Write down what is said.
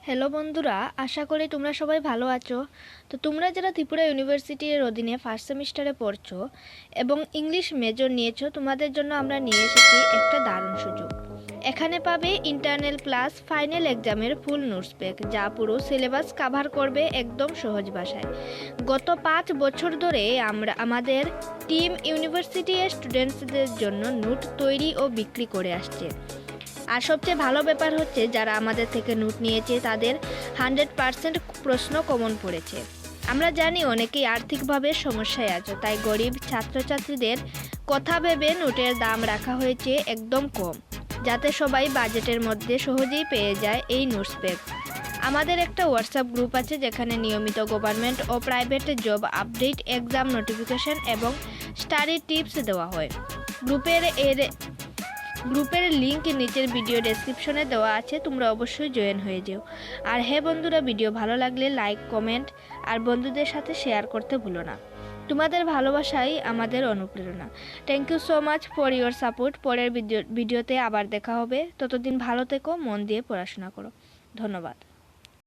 Hello বন্ধুরা, আশা করি তোমরা সবাই ভালো আছো। তো তোমরা যারা ত্রিপুরা ইউনিভার্সিটির অধীনে ফার্স্ট সেমিস্টারে পড়ছো এবং ইংলিশ মেজর নিয়েছো, তোমাদের জন্য আমরা নিয়ে এসেছি একটা দারুণ সুযোগ। এখানে পাবে ইন্টারনাল প্লাস ফাইনাল এক্সামের ফুল নোটস প্যাক, যা পুরো সিলেবাস কভার করবে একদম সহজ ভাষায়। গত 5 বছর ধরে আমরা আমাদের টিম ইউনিভার্সিটির স্টুডেন্টসদের জন্য নোট তৈরি ও বিক্রি করে আসছে। আর সবচেয়ে ভালো ব্যাপার হচ্ছে, যারা আমাদের থেকে নোট নিয়েছে তাদের 100% প্রশ্ন কমন পড়েছে। আমরা জানি অনেকেই আর্থিকভাবে সমস্যায় আছে, তাই গরিব ছাত্রছাত্রীদের কথা ভেবে নোটের দাম রাখা হয়েছে একদম কম, যাতে সবাই বাজেটের মধ্যে সহজেই পেয়ে যায় এই নোটস প্যাক। আমাদের একটা হোয়াটসঅ্যাপ গ্রুপ আছে, যেখানে নিয়মিত গভর্নমেন্ট ও private job update, exam notification এবং স্টাডি টিপস দেওয়া হয়। গ্রুপের লিংক নিচের ভিডিও ডেসক্রিপশনে দেওয়া আছে, তোমরা অবশ্যই জয়েন হয়ে যেও। আর হ্যাঁ বন্ধুরা, ভিডিও ভালো লাগলে লাইক, কমেন্ট আর বন্ধুদের সাথে শেয়ার করতে ভুলো না। তোমাদের ভালোবাসাই আমাদের অনুপ্রেরণা। Thank you so much for your support. পরের ভিডিওতে আবার দেখা হবে। ততদিন ভালো থেকো, মন দিয়ে পড়াশোনা করো। ধন্যবাদ।